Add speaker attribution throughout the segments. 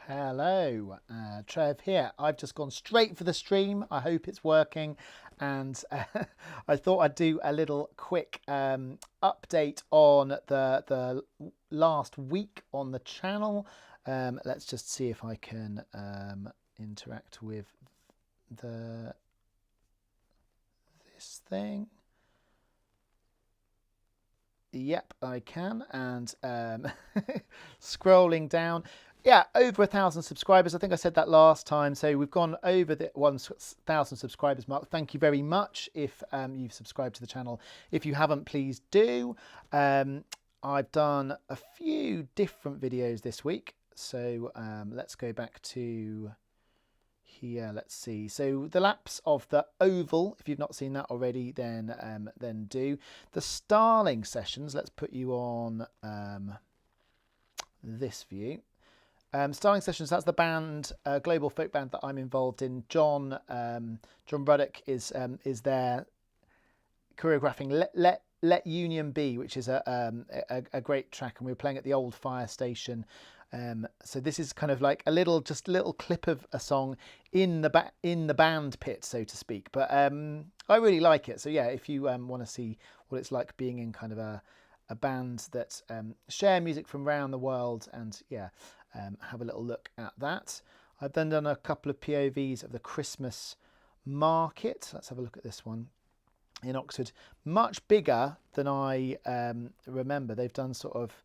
Speaker 1: Hello, Trev here. I've just gone straight for the stream. I hope it's working, and I thought I'd do a little quick update on the last week on the channel. Let's just see if I can interact with this thing. Yep, I can, and scrolling down. Yeah, over 1,000 subscribers. I think I said that last time. So we've gone over the 1,000 subscribers mark. Thank you very much if you've subscribed to the channel. If you haven't, please do. I've done a few different videos this week. So let's go back to here. Let's see. So the laps of the oval, if you've not seen that already, then do. The Starling sessions, let's put you on this view. Starling Sessions, that's the band, global folk band that I'm involved in. John Ruddock is there choreographing Let Union Be, which is a great track, and we were playing at the old fire station. So this is kind of like a little clip of a song in the band pit, so to speak. But I really like it. So yeah, if you want to see what it's like being in kind of a band that share music from around the world, and yeah, have a little look at that. I've then done a couple of POVs of the Christmas market. Let's have a look at this one in Oxford. Much bigger than I remember. They've done sort of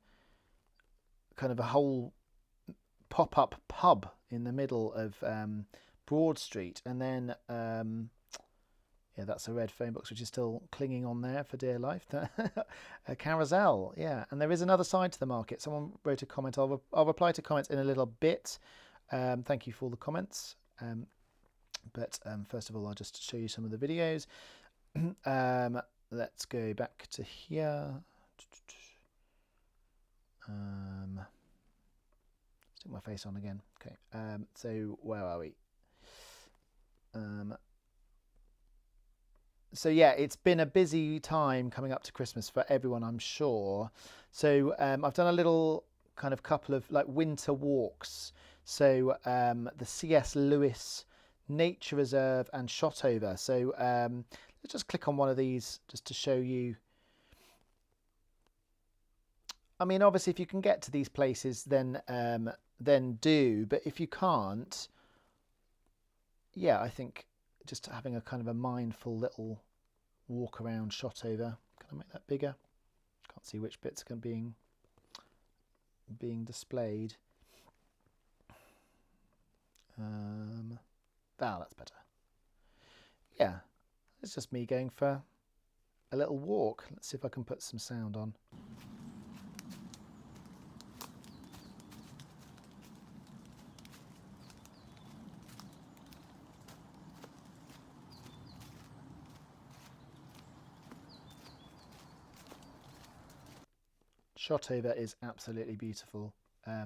Speaker 1: kind of a whole pop-up pub in the middle of Broad Street, and then yeah, that's a red phone box which is still clinging on there for dear life. A carousel, yeah. And there is another side to the market. Someone wrote a comment. I'll reply to comments in a little bit. Thank you for all the comments. But first of all, I'll just show you some of the videos. Let's go back to here. Stick my face on again. Okay. So where are we? So yeah, it's been a busy time coming up to Christmas for everyone, I'm sure. So I've done a little kind of couple of like winter walks. So the C.S. Lewis Nature Reserve and Shotover. So let's just click on one of these just to show you. I mean, obviously, if you can get to these places, then do. But if you can't, yeah, I think just having a kind of a mindful little walk around Shotover. Can I make that bigger? Can't see which bits are being displayed. That's better. Yeah, it's just me going for a little walk. Let's see if I can put some sound on. Shotover is absolutely beautiful.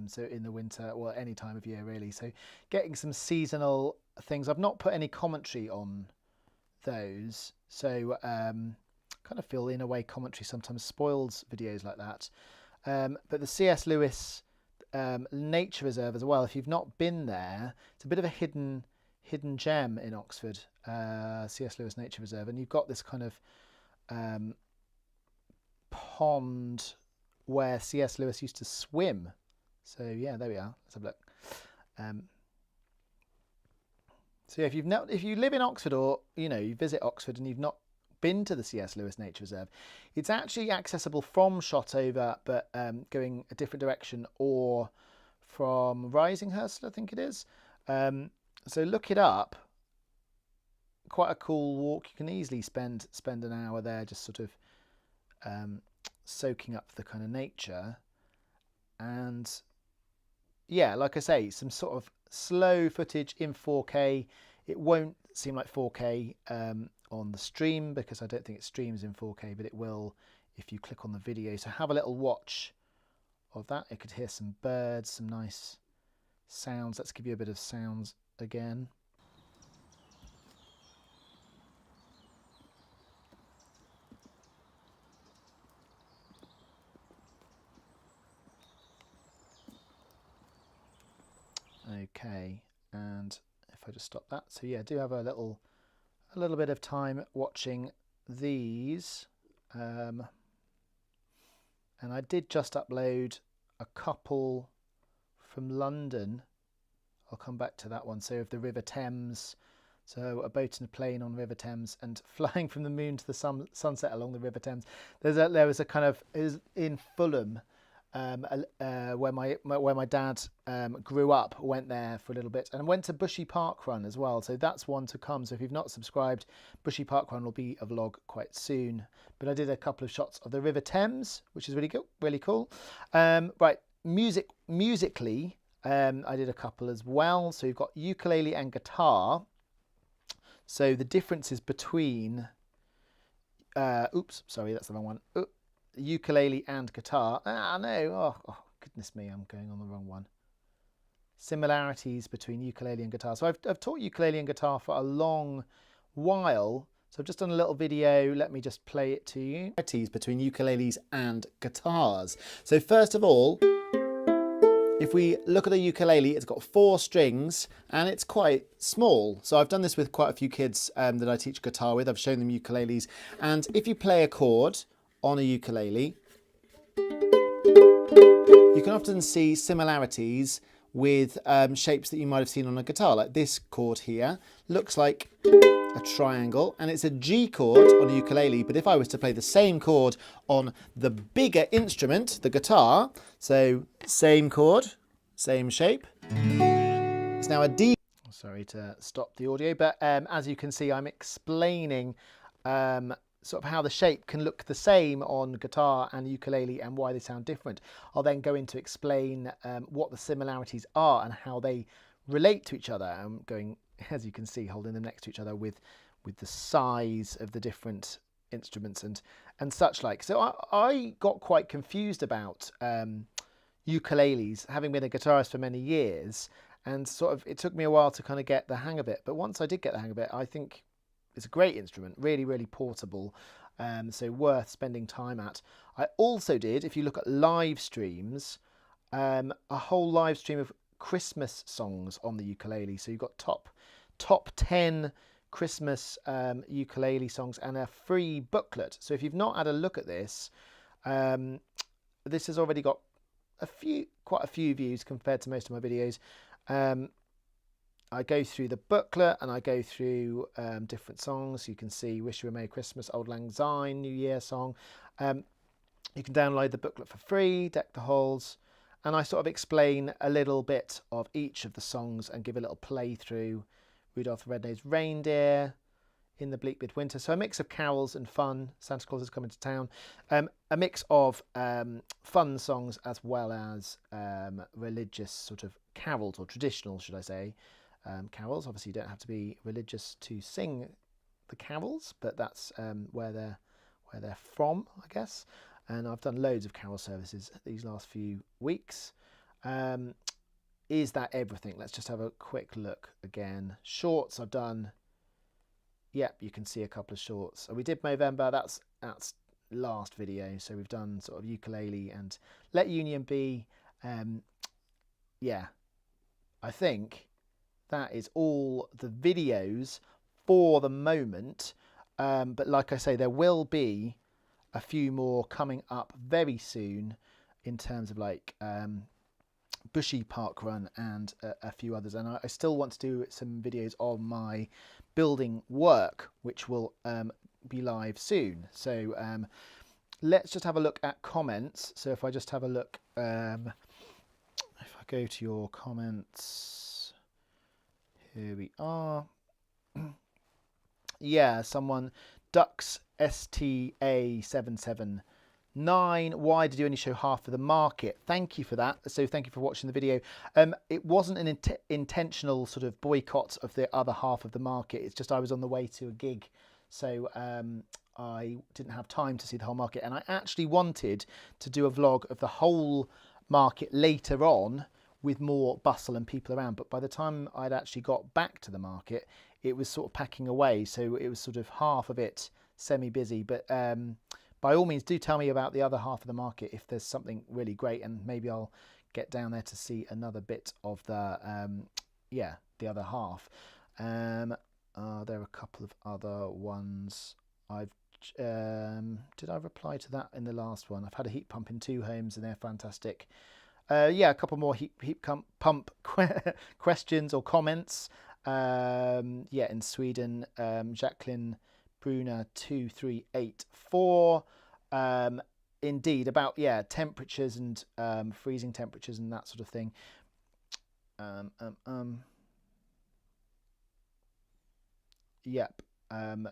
Speaker 1: So in the winter, well, any time of year really. So getting some seasonal things. I've not put any commentary on those. So kind of feel in a way commentary sometimes spoils videos like that. But the C.S. Lewis Nature Reserve as well, if you've not been there, it's a bit of a hidden gem in Oxford, C.S. Lewis Nature Reserve. And you've got this kind of pond where C.S. Lewis used to swim. So yeah, there we are. Let's have a look. So yeah, if you live in Oxford, or you visit Oxford and you've not been to the C.S. Lewis Nature Reserve, it's actually accessible from Shotover, but going a different direction, or from Risinghurst, I think it is. So look it up. Quite a cool walk. You can easily spend an hour there, just sort of soaking up the kind of nature. And yeah, like I say, some sort of slow footage in 4K. It won't seem like 4K on the stream, because I don't think it streams in 4K, but it will if you click on the video. So have a little watch of that. I could hear some birds, some nice sounds. Let's give you a bit of sounds again. okay. And if I just stop that, so yeah, I do have a little bit of time watching these, and I did just upload a couple from London. I'll come back to that one. So of the River Thames, so a boat and a plane on River Thames, and flying from the moon to the sunset along the River Thames. There was a kind of, it was in Fulham, where my dad grew up. Went there for a little bit, and went to Bushy Park Run as well. So that's one to come. So if you've not subscribed, Bushy Park Run will be a vlog quite soon. But I did a couple of shots of the River Thames, which is really cool. Right, musically, I did a couple as well. So you've got ukulele and guitar. So the differences between, oops, sorry, that's the wrong one. Ukulele and guitar. No, oh, goodness me, I'm going on the wrong one. Similarities between ukulele and guitar. So I've taught ukulele and guitar for a long while. So I've just done a little video. Let me just play it to you. Similarities between ukuleles and guitars. So first of all, if we look at the ukulele, it's got 4 strings and it's quite small. So I've done this with quite a few kids that I teach guitar with. I've shown them ukuleles. And if you play a chord on a ukulele, you can often see similarities with shapes that you might have seen on a guitar. Like this chord here looks like a triangle, and it's a G chord on a ukulele. But if I was to play the same chord on the bigger instrument, the guitar, so same chord, same shape, it's now a D. Sorry to stop the audio, but as you can see, I'm explaining sort of how the shape can look the same on guitar and ukulele and why they sound different. I'll then go in to explain what the similarities are and how they relate to each other. I'm going, as you can see, holding them next to each other with the size of the different instruments and such like. So I got quite confused about ukuleles, having been a guitarist for many years, and sort of it took me a while to kind of get the hang of it. But once I did get the hang of it, I think it's a great instrument, really portable, so worth spending time at. I also did, if you look at live streams, a whole live stream of Christmas songs on the ukulele. So you've got top 10 Christmas ukulele songs and a free booklet. So if you've not had a look at this, this has already got quite a few views compared to most of my videos. I go through the booklet and I go through different songs. You can see Wish You a Merry Christmas, Auld Lang Syne, New Year song. You can download the booklet for free, Deck the Halls, and I sort of explain a little bit of each of the songs and give a little playthrough. Rudolph the Red-Nosed Reindeer, In the Bleak Midwinter. So a mix of carols and fun. Santa Claus is Coming to Town. A mix of fun songs as well as religious sort of carols, or traditional, should I say. Carols. Obviously, you don't have to be religious to sing the carols, but that's where they're from, I guess. And I've done loads of carol services these last few weeks. Is that everything? Let's just have a quick look again. Shorts I've done. Yep, you can see a couple of shorts. So we did Movember. That's last video. So we've done sort of ukulele and Let Union Be. Yeah, I think that is all the videos for the moment. But like I say, there will be a few more coming up very soon in terms of like Bushy Park Run and a few others. And I still want to do some videos on my building work, which will be live soon. So let's just have a look at comments. So if I just have a look, if I go to your comments, here we are. Yeah, someone, Ducks STA779. Why did you only show half of the market? Thank you for that. So thank you for watching the video. It wasn't an intentional sort of boycott of the other half of the market. It's just I was on the way to a gig, so I didn't have time to see the whole market. And I actually wanted to do a vlog of the whole market later on with more bustle and people around. But by the time I'd actually got back to the market, it was sort of packing away. So it was sort of half of it semi-busy. But by all means, do tell me about the other half of the market if there's something really great, and maybe I'll get down there to see another bit of the yeah, the other half. There are a couple of other ones. Did I reply to that in the last one? I've had a heat pump in 2 homes and they're fantastic. Yeah, a couple more heat pump questions or comments. Yeah, in Sweden, Jacqueline Bruna 2384. Indeed, about temperatures and freezing temperatures and that sort of thing. Yep.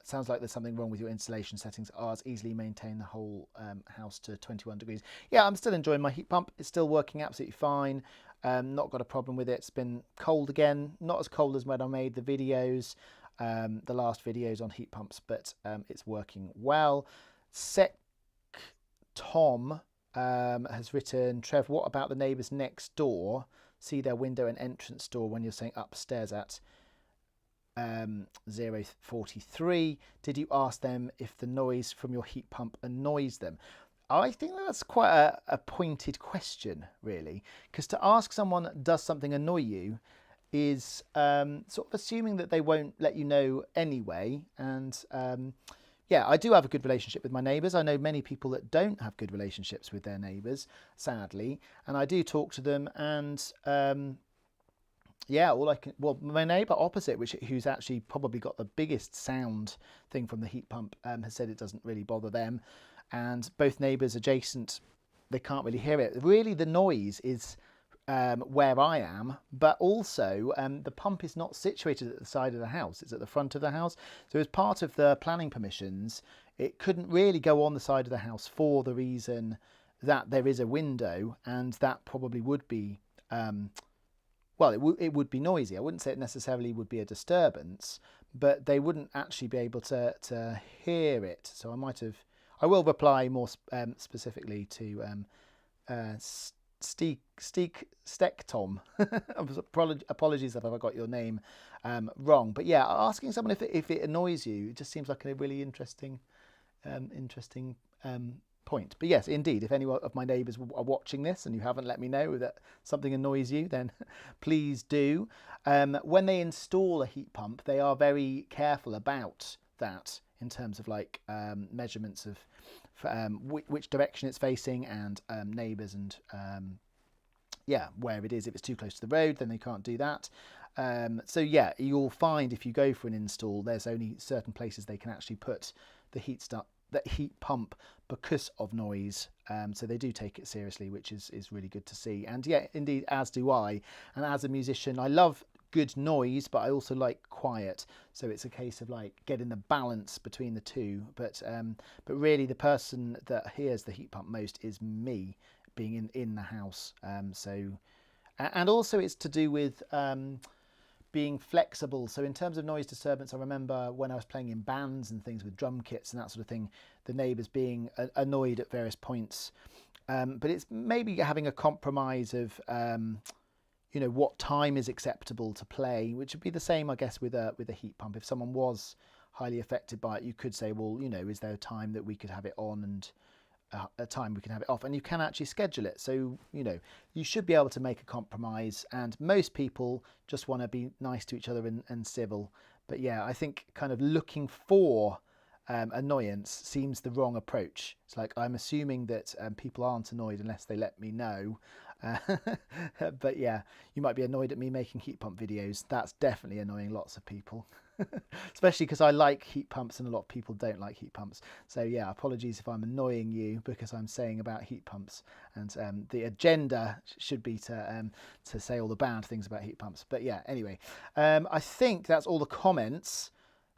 Speaker 1: Sounds like there's something wrong with your installation settings. Ours easily maintain the whole house to 21 degrees. Yeah, I'm still enjoying my heat pump. It's still working absolutely fine. Not got a problem with it. It's been cold again. Not as cold as when I made the videos, the last videos on heat pumps, but it's working well. Sec Tom has written, Trev, what about the neighbours next door? See their window and entrance door when you're saying upstairs at 043. Did you ask them if the noise from your heat pump annoys them? I think that's quite a pointed question, really, because to ask someone, does something annoy you, is sort of assuming that they won't let you know anyway. And yeah, I do have a good relationship with my neighbours. I know many people that don't have good relationships with their neighbours, sadly, and I do talk to them. And yeah, my neighbour opposite, who's actually probably got the biggest sound thing from the heat pump, has said it doesn't really bother them. And both neighbours adjacent, they can't really hear it. Really, the noise is where I am, but also the pump is not situated at the side of the house. It's at the front of the house. So as part of the planning permissions, it couldn't really go on the side of the house for the reason that there is a window, and that probably would be well, it would be noisy. I wouldn't say it necessarily would be a disturbance, but they wouldn't actually be able to hear it. So I will reply more specifically to Steak Tom. Apologies if I got your name wrong. But yeah, asking someone if it annoys you, it just seems like a really interesting point. But yes, indeed, if any of my neighbours are watching this and you haven't let me know that something annoys you, then please do. When they install a heat pump, they are very careful about that in terms of like measurements of which direction it's facing, and neighbours, and yeah, where it is. If it's too close to the road, then they can't do that. So yeah, you'll find if you go for an install, there's only certain places they can actually put the heat pump because of noise. So they do take it seriously, which is really good to see. And yeah, indeed, as do I. And as a musician, I love good noise, but I also like quiet. So it's a case of like getting the balance between the two. But really, the person that hears the heat pump most is me, being in the house. And also it's to do with being flexible. So in terms of noise disturbance, I remember when I was playing in bands and things with drum kits and that sort of thing, the neighbours being annoyed at various points. But it's maybe having a compromise of what time is acceptable to play, which would be the same, I guess, with a heat pump. If someone was highly affected by it, you could say, well, is there a time that we could have it on and a time we can have it off? And you can actually schedule it. So, you should be able to make a compromise, and most people just want to be nice to each other and civil. But yeah, I think kind of looking for annoyance seems the wrong approach. It's like I'm assuming that people aren't annoyed unless they let me know. But yeah, you might be annoyed at me making heat pump videos. That's definitely annoying lots of people. Especially because I like heat pumps and a lot of people don't like heat pumps. So yeah, apologies if I'm annoying you because I'm saying about heat pumps, and the agenda should be to say all the bad things about heat pumps. But yeah, anyway, I think that's all the comments.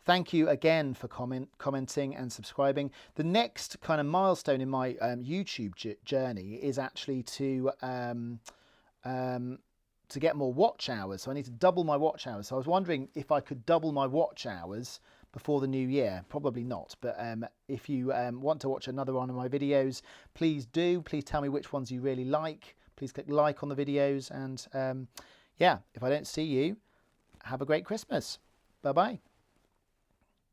Speaker 1: Thank you again for commenting and subscribing. The next kind of milestone in my YouTube journey is actually to get more watch hours. So I need to double my watch hours. So I was wondering if I could double my watch hours before the new year. Probably not. But if you want to watch another one of my videos, please do. Please tell me which ones you really like. Please click like on the videos. And yeah, if I don't see you, have a great Christmas. Bye-bye.